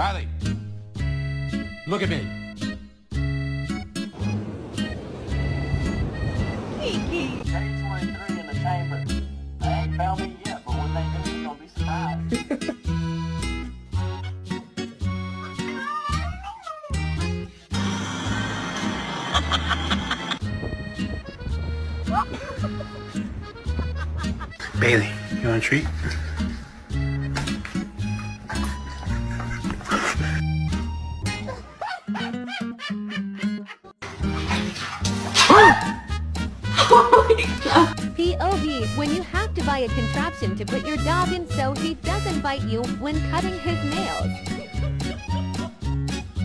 Riley, look at me. Kiki. K23 in the chamber. They ain't found me yet, but when they do, you're gonna be surprised. Bailey, you want a treat? POV, when you have to buy a contraption to put your dog in so he doesn't bite you when cutting his nails.